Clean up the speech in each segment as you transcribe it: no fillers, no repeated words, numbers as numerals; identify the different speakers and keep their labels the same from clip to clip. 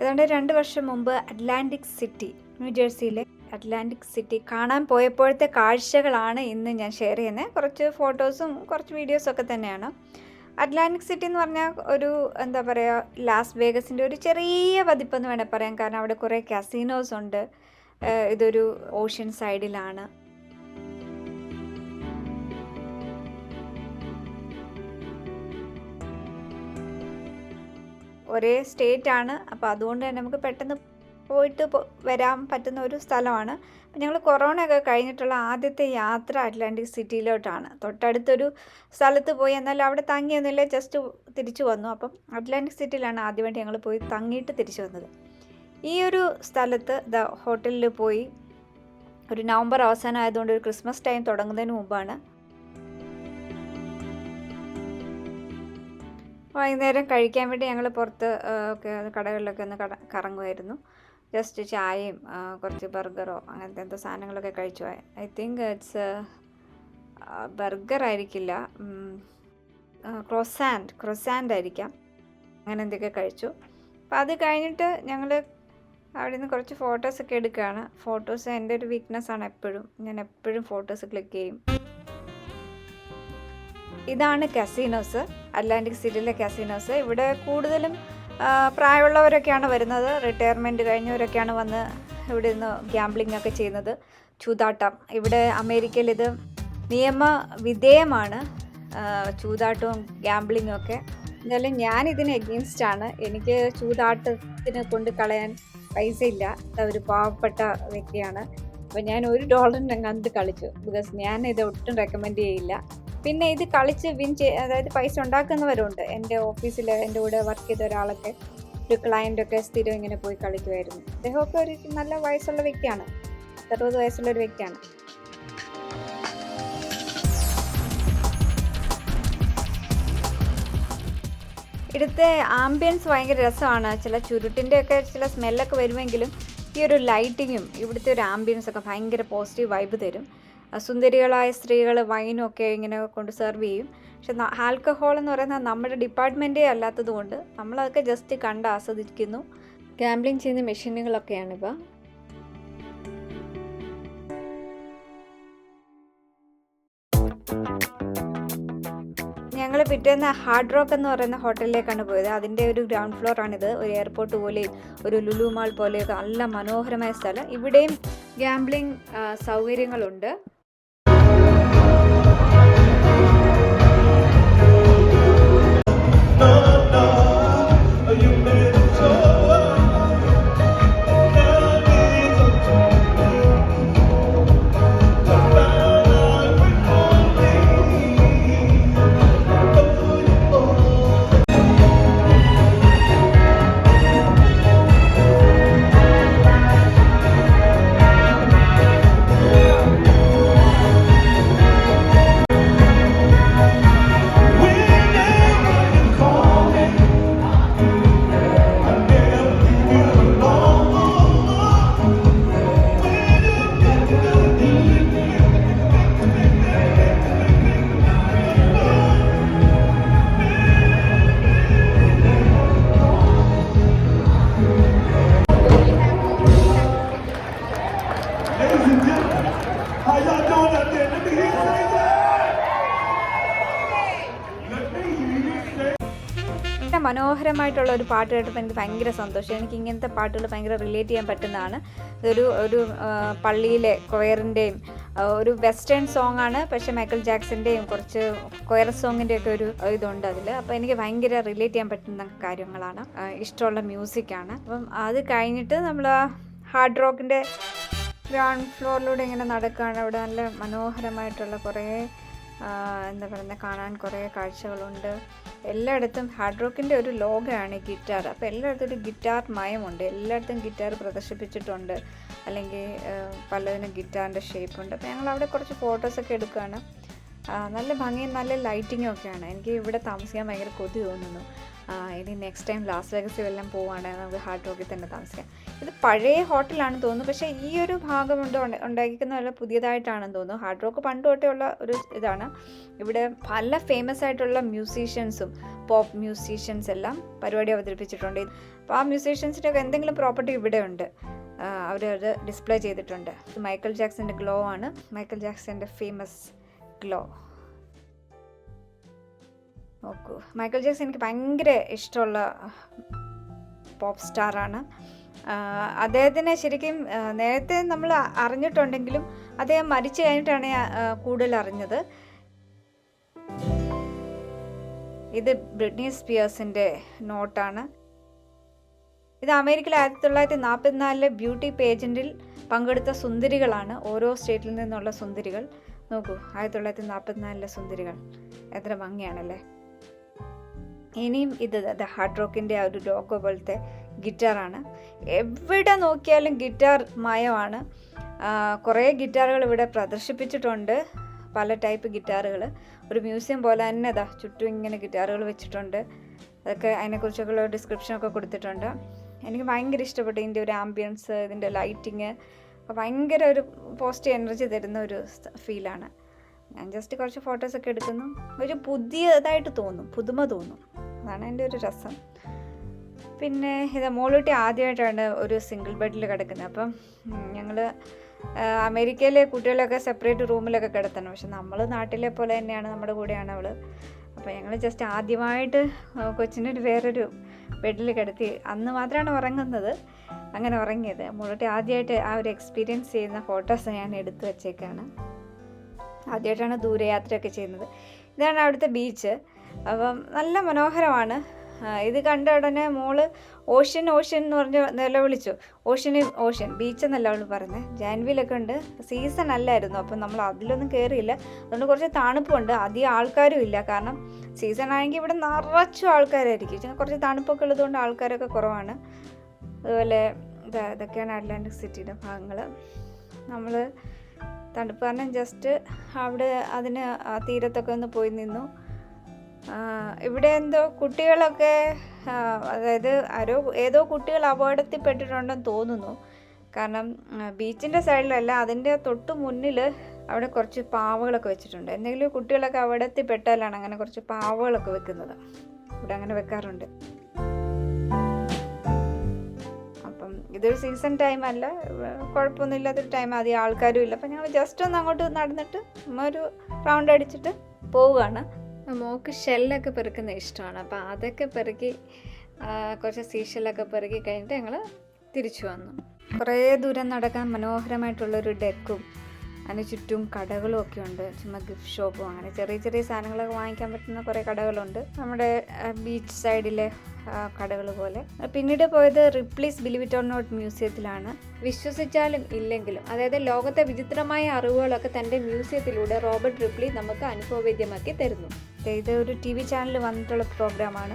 Speaker 1: ഏതാണ്ട് 2 വർഷം മുമ്പ് അറ്റ്ലാന്റിക് സിറ്റി, ന്യൂജേഴ്സിയിലെ അറ്റ്ലാന്റിക് സിറ്റി കാണാൻ പോയപ്പോഴത്തെ കാഴ്ചകളാണ് ഇന്ന് ഞാൻ ഷെയർ ചെയ്യുന്നത്. കുറച്ച് ഫോട്ടോസും കുറച്ച് വീഡിയോസും ഒക്കെ തന്നെയാണ്. അറ്റ്ലാന്റിക് സിറ്റി എന്ന് പറഞ്ഞാൽ ഒരു എന്താ പറയുക, ലാസ് വേഗസിൻ്റെ ഒരു ചെറിയ പതിപ്പെന്ന് വേണേൽ പറയാം. കാരണം അവിടെ കുറേ കാസിനോസ് ഉണ്ട്. ഇതൊരു ഓഷ്യൻ സൈഡിലാണ്. ഒരേ സ്റ്റേറ്റ് ആണ്. അപ്പോൾ അതുകൊണ്ട് തന്നെ നമുക്ക് പെട്ടെന്ന് പോയിട്ട് വരാൻ പറ്റുന്ന ഒരു സ്ഥലമാണ്. അപ്പം ഞങ്ങൾ കൊറോണയൊക്കെ കഴിഞ്ഞിട്ടുള്ള ആദ്യത്തെ യാത്ര അറ്റ്ലാന്റിക് സിറ്റിയിലോട്ടാണ്. തൊട്ടടുത്തൊരു സ്ഥലത്ത് പോയി, എന്നാലും അവിടെ തങ്ങിയൊന്നുമില്ല, ജസ്റ്റ് തിരിച്ചു വന്നു. അപ്പം അറ്റ്ലാന്റിക് സിറ്റിയിലാണ് ആദ്യമായിട്ട് ഞങ്ങൾ പോയി തങ്ങിയിട്ട് തിരിച്ചു വന്നത്. ഈ ഒരു സ്ഥലത്ത് ഹോട്ടലിൽ പോയി ഒരു നവംബർ അവസാനം ആയതുകൊണ്ട് ഒരു ക്രിസ്മസ് ടൈം തുടങ്ങുന്നതിന് മുമ്പാണ്. വൈകുന്നേരം കഴിക്കാൻ വേണ്ടി ഞങ്ങൾ പുറത്ത് ഒക്കെ കടകളിലൊക്കെ ഒന്ന് കറങ്ങുമായിരുന്നു. ജസ്റ്റ് ചായയും കുറച്ച് ബർഗറോ അങ്ങനത്തെ എന്തോ സാധനങ്ങളൊക്കെ കഴിച്ചു. ഐ തിങ്ക് ഇറ്റ്സ് ബർഗർ ആയിരിക്കില്ല, ക്രൊസാൻഡ് ആയിരിക്കാം. അങ്ങനെ എന്തൊക്കെ കഴിച്ചു. അപ്പം അത് കഴിഞ്ഞിട്ട് ഞങ്ങൾ അവിടെ നിന്ന് കുറച്ച് ഫോട്ടോസൊക്കെ എടുക്കുകയാണ്. ഫോട്ടോസ് എൻ്റെ ഒരു വീക്ക്നെസ്സാണ്. ഞാൻ എപ്പോഴും ഫോട്ടോസ് ക്ലിക്ക് ചെയ്യും. ഇതാണ് കാസിനോസ്, അറ്റ്ലാന്റിക് സിറ്റിയിലെ കാസിനോസ്. ഇവിടെ കൂടുതലും പ്രായമുള്ളവരൊക്കെയാണ് വരുന്നത്. റിട്ടയർമെൻറ്റ് കഴിഞ്ഞവരൊക്കെയാണ് വന്ന് ഇവിടെ നിന്ന് ഗ്യാംബ്ലിംഗ് ഒക്കെ ചെയ്യുന്നത്. ചൂതാട്ടം ഇവിടെ അമേരിക്കയിൽ ഇത് നിയമവിധേയമാണ്, ചൂതാട്ടവും ഗ്യാംബ്ലിങ്ങും ഒക്കെ. എന്നാലും ഞാനിതിന് എഗെയിൻസ്റ്റാണ്. എനിക്ക് ചൂതാട്ടത്തിന് കൊണ്ട് കളയാൻ പൈസ ഇല്ല. ഒരു പാവപ്പെട്ട വ്യക്തിയാണ്. അപ്പോൾ ഞാൻ $1 കണ്ട് കളിച്ചു. ബിക്കോസ് ഞാൻ ഇത് ഒട്ടും റെക്കമെൻഡ് ചെയ്യില്ല. പിന്നെ ഇത് കളിച്ച് അതായത് പൈസ ഉണ്ടാക്കുന്നവരുണ്ട്. എൻ്റെ ഓഫീസിൽ എൻ്റെ കൂടെ വർക്ക് ചെയ്ത ഒരാളൊക്കെ, ഒരു ക്ലയൻറ്റൊക്കെ സ്ഥിരം ഇങ്ങനെ പോയി കളിക്കുമായിരുന്നു. അദ്ദേഹമൊക്കെ ഒരു നല്ല വയസ്സുള്ള വ്യക്തിയാണ്, 60 വയസ്സുള്ളൊരു വ്യക്തിയാണ്. ഇവിടുത്തെ ആംബിയൻസ് ഭയങ്കര രസമാണ്. ചില ചുരുട്ടിൻ്റെയൊക്കെ ചില സ്മെല്ലൊക്കെ വരുമെങ്കിലും ഈ ഒരു ലൈറ്റിങ്ങും ഇവിടുത്തെ ഒരു ആംബിയൻസൊക്കെ ഭയങ്കര പോസിറ്റീവ് വൈബ് തരും. സുന്ദരികളായ സ്ത്രീകൾ വൈനും ഒക്കെ ഇങ്ങനെ കൊണ്ട് സെർവ് ചെയ്യും. പക്ഷെ ആൽക്കഹോൾ എന്ന് പറയുന്നത് നമ്മുടെ ഡിപ്പാർട്ട്മെൻറ്റേ അല്ലാത്തത് കൊണ്ട് നമ്മളതൊക്കെ ജസ്റ്റ് കണ്ട് ആസ്വദിക്കുന്നു. ഗാംബ്ലിംഗ് ചെയ്യുന്ന മെഷീനുകളൊക്കെയാണിപ്പോൾ. ഞങ്ങൾ പിറ്റേന്ന് ഹാർഡ് റോക്ക് എന്ന് പറയുന്ന ഹോട്ടലിലേക്കാണ് പോയത്. അതിൻ്റെ ഒരു ഗ്രൗണ്ട് ഫ്ലോറാണിത്. ഒരു എയർപോർട്ട് പോലെയും ഒരു ലുലു മാൾ പോലെയൊക്കെ നല്ല മനോഹരമായ സ്ഥലം. ഇവിടെയും ഗാംബ്ലിംഗ് സൗകര്യങ്ങളുണ്ട്. മനോഹരമായിട്ടുള്ള ഒരു പാട്ട് കേട്ടപ്പോൾ എനിക്ക് ഭയങ്കര സന്തോഷം. എനിക്ക് ഇങ്ങനത്തെ പാട്ടുകൾ ഭയങ്കര റിലേറ്റ് ചെയ്യാൻ പറ്റുന്നതാണ്. ഇതൊരു പള്ളിയിലെ കൊയറിൻ്റെയും ഒരു വെസ്റ്റേൺ സോങ് ആണ്. പക്ഷേ മൈക്കിൾ ജാക്സൻ്റെയും കുറച്ച് കൊയർ സോങ്ങിൻ്റെയൊക്കെ ഒരു ഇതുണ്ട് അതിൽ. അപ്പോൾ എനിക്ക് ഭയങ്കര റിലേറ്റ് ചെയ്യാൻ പറ്റുന്ന കാര്യങ്ങളാണ്, ഇഷ്ടമുള്ള മ്യൂസിക്കാണ്. അപ്പം അത് കഴിഞ്ഞിട്ട് നമ്മൾ ഹാർഡ് റോക്കിൻ്റെ ഗ്രൗണ്ട് ഫ്ലോറിലൂടെ ഇങ്ങനെ നടക്കുകയാണ്. അവിടെ നല്ല മനോഹരമായിട്ടുള്ള കുറേ എന്താ പറയുന്നത്, കാണാൻ കുറേ കാഴ്ചകളുണ്ട്. എല്ലായിടത്തും ഹാർഡ് റോക്കിൻ്റെ ഒരു ലോഗയാണ് ഗിറ്റാർ. അപ്പോൾ എല്ലായിടത്തും ഒരു ഗിറ്റാർ മയമുണ്ട്. എല്ലായിടത്തും ഗിറ്റാർ പ്രദർശിപ്പിച്ചിട്ടുണ്ട്, അല്ലെങ്കിൽ പലതിനും ഗിറ്റാറിൻ്റെ ഷേപ്പുണ്ട്. അപ്പോൾ ഞങ്ങൾ അവിടെ കുറച്ച് ഫോട്ടോസൊക്കെ എടുക്കുകയാണ്. നല്ല ഭംഗിയും നല്ല ലൈറ്റിങ്ങും ഒക്കെയാണ്. എനിക്ക് ഇവിടെ താമസിക്കാൻ ഭയങ്കര കൊതി തോന്നുന്നു. ഇനി നെക്സ്റ്റ് ടൈം ലാസ് വേഗസിൽ എല്ലാം പോവുകയാണെങ്കിൽ നമുക്ക് ഹാർഡ് റോക്കിൽ തന്നെ താമസിക്കാം. ഇത് പഴയ ഹോട്ടലാണെന്ന് തോന്നുന്നു, പക്ഷേ ഈ ഒരു ഭാഗം ഉണ്ടാക്കിക്കുന്ന നല്ല പുതിയതായിട്ടാണെന്ന് തോന്നുന്നു. ഹാർഡ് റോക്ക് പണ്ട് തൊട്ടേ ഉള്ള ഒരു ഇതാണ്. ഇവിടെ പല ഫേമസ് ആയിട്ടുള്ള മ്യൂസീഷ്യൻസും പോപ്പ് മ്യൂസീഷ്യൻസ് എല്ലാം പരിപാടി അവതരിപ്പിച്ചിട്ടുണ്ട്. അപ്പോൾ ആ മ്യൂസീഷ്യൻസിൻ്റെ ഒക്കെ എന്തെങ്കിലും പ്രോപ്പർട്ടി ഇവിടെ ഉണ്ട്, അവരത് ഡിസ്പ്ലേ ചെയ്തിട്ടുണ്ട്. മൈക്കൽ ജാക്സൻ്റെ ഗ്ലോ ആണ്, മൈക്കൽ ജാക്സൻ്റെ ഫേമസ് ഗ്ലോ. നോക്കൂ, മൈക്കൽ ജാക്സൺ എനിക്ക് ഭയങ്കര ഇഷ്ടമുള്ള പോപ്പ് സ്റ്റാറാണ്. അദ്ദേഹത്തിനെ ശരിക്കും നേരത്തെ നമ്മൾ അറിഞ്ഞിട്ടുണ്ടെങ്കിലും അദ്ദേഹം മരിച്ചു കഴിഞ്ഞിട്ടാണ് കൂടുതൽ അറിഞ്ഞത്. ഇത് ബ്രിട്നി സ്പിയേഴ്സിൻ്റെ നോട്ടാണ്. ഇത് അമേരിക്കയിൽ 1944 ബ്യൂട്ടി പേജൻറ്റിൽ പങ്കെടുത്ത സുന്ദരികളാണ്, ഓരോ സ്റ്റേറ്റിൽ നിന്നുള്ള സുന്ദരികൾ. നോക്കൂ, 1944 സുന്ദരികൾ, എത്ര ഭംഗിയാണല്ലേ. ഇനിയും ഇത് ഹാർഡ് റോക്കിൻ്റെ ആ ഒരു ലോഗോ പോലത്തെ ഗിറ്റാറാണ്. എവിടെ നോക്കിയാലും ഗിറ്റാർ മയമാണ്. കുറേ ഗിറ്റാറുകൾ ഇവിടെ പ്രദർശിപ്പിച്ചിട്ടുണ്ട്, പല ടൈപ്പ് ഗിറ്റാറുകൾ. ഒരു മ്യൂസിയം പോലെ തന്നെ ചുറ്റും ഇങ്ങനെ ഗിറ്റാറുകൾ വെച്ചിട്ടുണ്ട്. അതൊക്കെ അതിനെക്കുറിച്ചൊക്കെയുള്ള ഡിസ്ക്രിപ്ഷനൊക്കെ കൊടുത്തിട്ടുണ്ട്. എനിക്ക് ഭയങ്കര ഇഷ്ടപ്പെട്ടു ഇതിൻ്റെ ഒരു ആംബിയൻസ്, ഇതിൻ്റെ ലൈറ്റിങ് ഭയങ്കര ഒരു പോസിറ്റീവ് എനർജി തരുന്ന ഒരു ഫീലാണ്. ഞാൻ ജസ്റ്റ് കുറച്ച് ഫോട്ടോസൊക്കെ എടുക്കുന്നു, ഒരു പുതിയതായിട്ട് തോന്നും, പുതുമ തോന്നും, അതാണ് എൻ്റെ ഒരു രസം. പിന്നെ ഇത് മോളൂട്ടി ആദ്യമായിട്ടാണ് ഒരു സിംഗിൾ ബെഡിൽ കിടക്കുന്നത്. അപ്പം ഞങ്ങൾ അമേരിക്കയിലെ കുട്ടികളൊക്കെ സെപ്പറേറ്റ് റൂമിലൊക്കെ കിടത്തണം, പക്ഷെ നമ്മൾ നാട്ടിലെ പോലെ തന്നെയാണ്, നമ്മുടെ കൂടെയാണ് അവൾ. അപ്പോൾ ഞങ്ങൾ ജസ്റ്റ് ആദ്യമായിട്ട് കൊച്ചിനൊരു വേറൊരു ബെഡിൽ കിടത്തി, അന്ന് മാത്രമാണ് ഉറങ്ങുന്നത്, അങ്ങനെ ഉറങ്ങിയത്. മോളൂട്ടി ആദ്യമായിട്ട് ആ ഒരു എക്സ്പീരിയൻസ് ചെയ്യുന്ന ഫോട്ടോസ് ഞാൻ എടുത്തു വച്ചേക്കാണ്. ആദ്യമായിട്ടാണ് ദൂരയാത്രയൊക്കെ ചെയ്യുന്നത്. ഇതാണ് അവിടുത്തെ ബീച്ച്. അപ്പം നല്ല മനോഹരമാണ്. ഇത് കണ്ട ഉടനെ മോള് ഓഷ്യൻ ഓഷ്യൻ എന്ന് പറഞ്ഞ് നിലവിളിച്ചു. ഓഷ്യൻ ബീച്ച് എന്നല്ല അവൾ പറഞ്ഞത്. ജാൻവിയിലൊക്കെ ഉണ്ട്, സീസൺ അല്ലായിരുന്നു, അപ്പം നമ്മൾ അതിലൊന്നും കയറിയില്ല. അതുകൊണ്ട് കുറച്ച് തണുപ്പുണ്ട്, അധികം ആൾക്കാരും ഇല്ല. കാരണം സീസൺ ആണെങ്കിൽ ഇവിടെ നിറച്ചും ആൾക്കാരായിരിക്കും, കുറച്ച് തണുപ്പൊക്കെ ഉള്ളതുകൊണ്ട് ആൾക്കാരൊക്കെ കുറവാണ്. അതുപോലെ ഇതൊക്കെയാണ് അറ്റ്ലാന്റിക് സിറ്റിയുടെ ഭാഗങ്ങൾ. നമ്മൾ തണുപ്പ് കാരണം ജസ്റ്റ് അവിടെ അതിന് തീരത്തൊക്കെ ഒന്ന് പോയി നിന്നു. ഇവിടെ എന്തോ കുട്ടികളൊക്കെ, അതായത് ഏതോ കുട്ടികൾ അപകടത്തിൽപ്പെട്ടിട്ടുണ്ടെന്ന് തോന്നുന്നു. കാരണം ബീച്ചിൻ്റെ സൈഡിലല്ല, അതിൻ്റെ തൊട്ട് മുന്നിൽ അവിടെ കുറച്ച് പാവകളൊക്കെ വെച്ചിട്ടുണ്ട്. എന്തെങ്കിലും കുട്ടികളൊക്കെ അപകടത്തിൽപ്പെട്ടാലാണ് അങ്ങനെ കുറച്ച് പാവകളൊക്കെ വെക്കുന്നത്. ഇവിടെ അങ്ങനെ വെക്കാറുണ്ട്. അപ്പം ഇതൊരു സീസൺ ടൈം അല്ല, കുഴപ്പമൊന്നുമില്ലാത്തൊരു ടൈം, അധികം ആൾക്കാരും ഇല്ല. അപ്പം ഞങ്ങൾ ജസ്റ്റ് ഒന്ന് അങ്ങോട്ട് നടന്നിട്ട് ഒരു റൗണ്ട് അടിച്ചിട്ട് പോവുകയാണ്. മോൾക്ക് ഷെല്ലൊക്കെ പെറുക്കുന്ന ഇഷ്ടമാണ്, അപ്പോൾ അതൊക്കെ പെറുക്കി കുറച്ച് സീഷെല്ലൊക്കെ പെറുക്കി കഴിഞ്ഞിട്ട് ഞങ്ങൾ തിരിച്ചു വന്നു. കുറേ ദൂരം നടക്കാൻ മനോഹരമായിട്ടുള്ളൊരു ഡെക്കും അതിന് ചുറ്റും കടകളും ഒക്കെ ഉണ്ട്. ചുമ്മാ ഗിഫ്റ്റ് ഷോപ്പും അങ്ങനെ ചെറിയ ചെറിയ സാധനങ്ങളൊക്കെ വാങ്ങിക്കാൻ പറ്റുന്ന കുറേ കടകളുണ്ട്, നമ്മുടെ ബീച്ച് സൈഡിലെ കടകൾ പോലെ. പിന്നീട് പോയത് റിപ്ലീസ് ബിലീവ് ഇറ്റ് ഓർ നോട്ട് മ്യൂസിയത്തിലാണ്. വിശ്വസിച്ചാലും ഇല്ലെങ്കിലും, അതായത് ലോകത്തെ വിചിത്രമായ അറിവുകളൊക്കെ തൻ്റെ മ്യൂസിയത്തിലൂടെ റോബർട്ട് റിപ്ലി നമുക്ക് അനുഭവവേദ്യമാക്കി തരുന്നു. ഇത് ഒരു TV ചാനലിൽ വന്നിട്ടുള്ള പ്രോഗ്രാമാണ്.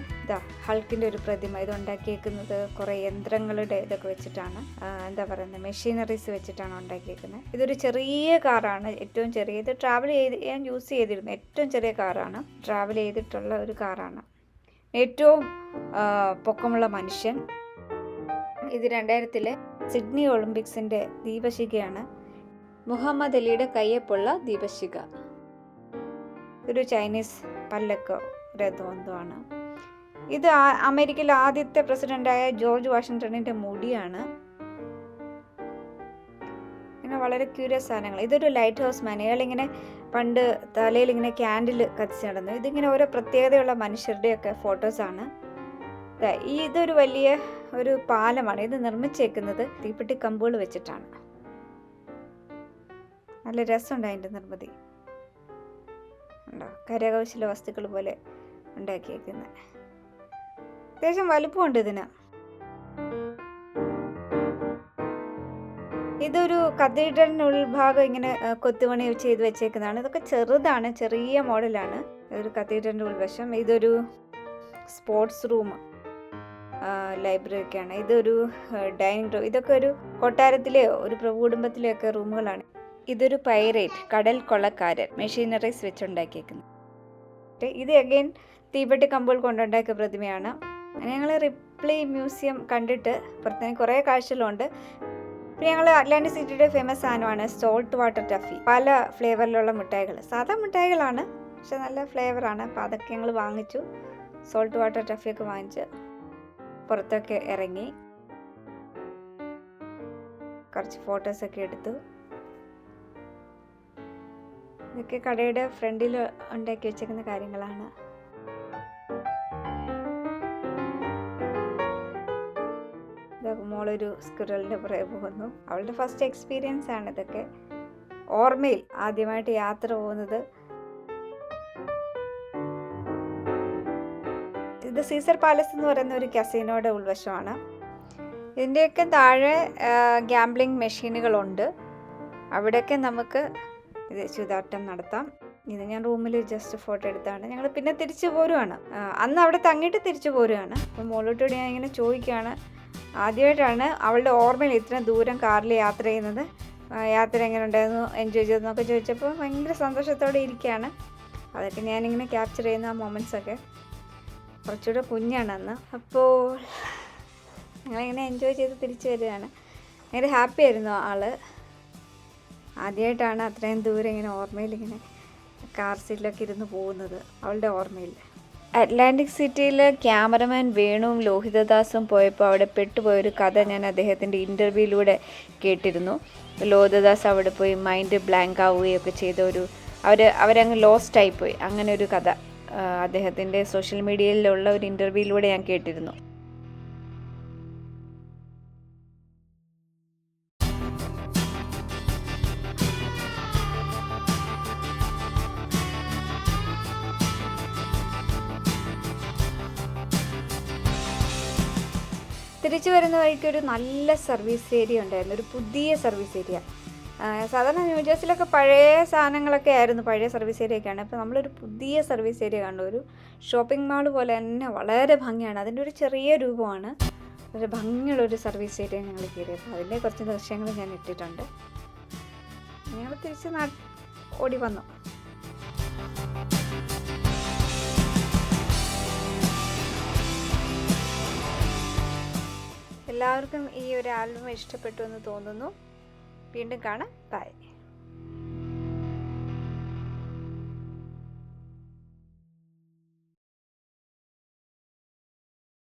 Speaker 1: ഹൾക്കിൻ്റെ ഒരു പ്രതിമ. ഇത് ഉണ്ടാക്കിയേക്കുന്നത് കുറേ യന്ത്രങ്ങളുടെ ഇതൊക്കെ വെച്ചിട്ടാണ്, എന്താ പറയുന്നത്, മെഷീനറീസ് വെച്ചിട്ടാണ് ഉണ്ടാക്കിയേക്കുന്നത്. ഇതൊരു ചെറിയ കാറാണ്, ഏറ്റവും ചെറിയ. ഇത് ട്രാവൽ ഞാൻ യൂസ് ചെയ്തിരുന്നു, ഏറ്റവും ചെറിയ കാറാണ്, ട്രാവൽ ചെയ്തിട്ടുള്ള ഒരു കാറാണ്. ഏറ്റവും പൊക്കമുള്ള മനുഷ്യൻ. ഇത് 2000 സിഡ്നി ഒളിമ്പിക്സിൻ്റെ ദീപശിഖയാണ്. മുഹമ്മദ് അലിയുടെ കയ്യൊപ്പുള്ള ദീപശിഖ. ഇതൊരു ചൈനീസ് പല്ലക്ക് രഥമാണ്. ഇത് അമേരിക്കയിലെ ആദ്യത്തെ പ്രസിഡന്റായ ജോർജ് വാഷിങ്ടണിൻ്റെ മുടിയാണ്. ഇങ്ങനെ വളരെ ക്യൂരിയസ് സാധനങ്ങൾ. ഇതൊരു ലൈറ്റ് ഹൗസ് മാൻ. ഇയാളിങ്ങനെ പണ്ട് തലയിൽ ഇങ്ങനെ ക്യാൻഡിൽ കത്തിച്ച് നടന്നു. ഇതിങ്ങനെ ഓരോ പ്രത്യേകതയുള്ള മനുഷ്യരുടെയൊക്കെ ഫോട്ടോസാണ്. ഇതൊരു വലിയ ഒരു പാലമാണ്. ഇത് നിർമ്മിച്ചേക്കുന്നത് തീപ്പെട്ടി കമ്പുകൾ വെച്ചിട്ടാണ്. നല്ല രസമുണ്ട് അതിൻ്റെ നിർമ്മിതി. ഉണ്ടോ, കരകൗശല വസ്തുക്കൾ പോലെ ഉണ്ടാക്കിയേക്കുന്നത്. അത്യാവശ്യം വലുപ്പമുണ്ട് ഇതിന്. ഇതൊരു കത്തീഡ്രലിൻ്റെ ഉൾഭാഗം ഇങ്ങനെ കൊത്തുപണി ചെയ്ത് വെച്ചേക്കുന്നതാണ്. ഇതൊക്കെ ചെറുതാണ്, ചെറിയ മോഡലാണ്. ഒരു കത്തീഡ്രലിൻ്റെ ഉൾവശം. ഇതൊരു സ്പോർട്സ് റൂം, ലൈബ്രറി ഒക്കെയാണ്. ഇതൊരു ഡൈനിങ് റൂം. ഇതൊക്കെ ഒരു കൊട്ടാരത്തിലെയോ ഒരു പ്രഭുകുടുംബത്തിലെയൊക്കെ റൂമുകളാണ്. ഇതൊരു പൈറേറ്റ്, കടൽ കൊള്ളക്കാരൻ, മെഷീനറീസ് വെച്ചുണ്ടാക്കിയേക്കുന്നത്. ഇത് അഗൈൻ തീപ്പെട്ടി കമ്പുകൾ കൊണ്ടുണ്ടാക്കിയ പ്രതിമയാണ്. അങ്ങനെ ഞങ്ങൾ റിപ്ലി മ്യൂസിയം കണ്ടിട്ട് പുറത്തേക്ക് കുറേ കാഴ്ചകളുണ്ട്. പിന്നെ ഞങ്ങൾ അറ്റ്ലാന്റിക് സിറ്റിയുടെ ഫേമസ് സാധനമാണ് സോൾട്ട് വാട്ടർ ടഫി. പല ഫ്ലേവറിലുള്ള മിഠായികൾ, സാധാ മിഠായികളാണ്, പക്ഷെ നല്ല ഫ്ലേവറാണ്. അപ്പോൾ അതൊക്കെ ഞങ്ങൾ വാങ്ങിച്ചു. സോൾട്ട് വാട്ടർ ടഫിയൊക്കെ വാങ്ങിച്ച് പുറത്തൊക്കെ ഇറങ്ങി കുറച്ച് ഫോട്ടോസൊക്കെ എടുത്തു. ഇതൊക്കെ കടയുടെ ഫ്രണ്ടിൽ ഉണ്ടാക്കി വെച്ചേക്കുന്ന കാര്യങ്ങളാണ്. മോളൊരു സ്ക്വിറലിൻ്റെ പുറകെ പോകുന്നു. അവളുടെ ഫസ്റ്റ് എക്സ്പീരിയൻസ് ആണ് ഇതൊക്കെ. ഓർമ്മയിൽ ആദ്യമായിട്ട് യാത്ര പോകുന്നത്. ഇത് സീസർ പാലസ് എന്ന് പറയുന്ന ഒരു കസിനോയുടെ ഉൾവശമാണ്. ഇതിൻ്റെയൊക്കെ താഴെ ഗാംബ്ലിംഗ് മെഷീനുകളുണ്ട്. അവിടെയൊക്കെ നമുക്ക് ഇത് ചൂതാട്ടം നടത്താം. ഇത് ഞാൻ റൂമിൽ ജസ്റ്റ് ഫോട്ടോ എടുത്താണ്. ഞങ്ങൾ പിന്നെ തിരിച്ചു പോരുവാണ്. അന്ന് അവിടെ തങ്ങിയിട്ട് തിരിച്ചു പോരുകയാണ്. അപ്പോൾ മോളോട്ടോട് ഞാൻ ഇങ്ങനെ ചോദിക്കുകയാണ്, ആദ്യമായിട്ടാണ് അവളുടെ ഓർമ്മയിൽ ഇത്ര ദൂരം കാറിൽ യാത്ര ചെയ്യുന്നത്, യാത്ര എങ്ങനെ ഉണ്ടായിരുന്നു, എൻജോയ് ചെയ്തെന്നൊക്കെ ചോദിച്ചപ്പോൾ ഭയങ്കര സന്തോഷത്തോടെ ഇരിക്കുകയാണ്. അതൊക്കെ ഞാനിങ്ങനെ ക്യാപ്ചർ ചെയ്യുന്ന ആ മൊമെൻറ്റ്സൊക്കെ. കുറച്ചുകൂടെ കുഞ്ഞാണ് അന്ന്. അപ്പോൾ ഞങ്ങളിങ്ങനെ എൻജോയ് ചെയ്ത് തിരിച്ചു വരികയാണ്. ഭയങ്കര ഹാപ്പി ആയിരുന്നു ആൾ. ആദ്യമായിട്ടാണ് അത്രയും ദൂരം ഇങ്ങനെ ഓർമ്മയിൽ ഇങ്ങനെ കാർ സീറ്റിലൊക്കെ ഇരുന്ന് പോകുന്നത് അവളുടെ ഓർമ്മയിൽ. അറ്റ്ലാന്റിക് സിറ്റിയിൽ ക്യാമറമാൻ വേണുവും ലോഹിതദാസും പോയപ്പോൾ അവിടെ പെട്ടുപോയൊരു കഥ ഞാൻ അദ്ദേഹത്തിൻ്റെ ഇൻ്റർവ്യൂയിലൂടെ കേട്ടിരുന്നു. ലോഹിതദാസ് അവിടെ പോയി മൈൻഡ് ബ്ലാങ്ക് ആവുകയൊക്കെ ചെയ്ത അവരങ്ങ് ലോസ്റ്റ് ആയിപ്പോയി. അങ്ങനെ ഒരു കഥ അദ്ദേഹത്തിൻ്റെ സോഷ്യൽ മീഡിയയിലുള്ള ഒരു ഇൻ്റർവ്യൂയിലൂടെ ഞാൻ കേട്ടിരുന്നു. തിരിച്ചു വരുന്ന വഴിക്ക് ഒരു നല്ല സർവീസ് ഏരിയ ഉണ്ടായിരുന്നു, ഒരു പുതിയ സർവീസ് ഏരിയ. സാധാരണ ന്യൂജേഴ്സിലൊക്കെ പഴയ സാധനങ്ങളൊക്കെ ആയിരുന്നു, പഴയ സർവീസ് ഏരിയയൊക്കെയാണ്. അപ്പോൾ നമ്മളൊരു പുതിയ സർവീസ് ഏരിയ കണ്ടു. ഒരു ഷോപ്പിംഗ് മാൾ പോലെ തന്നെ വളരെ ഭംഗിയാണ്. അതിൻ്റെ ഒരു ചെറിയ രൂപമാണ്. ഒരു ഭംഗിയുള്ളൊരു സർവീസ് ഏരിയ ഞങ്ങൾ കയറിയത്. അതിൻ്റെ കുറച്ച് ദൃശ്യങ്ങൾ ഞാൻ ഇട്ടിട്ടുണ്ട്. ഞങ്ങൾ തിരിച്ച് ഓടി വന്നു. എല്ലാവർക്കും ഈ ഒരു ആൽബം ഇഷ്ടപ്പെട്ടു എന്ന് തോന്നുന്നു. വീണ്ടും കാണാം. ബൈ.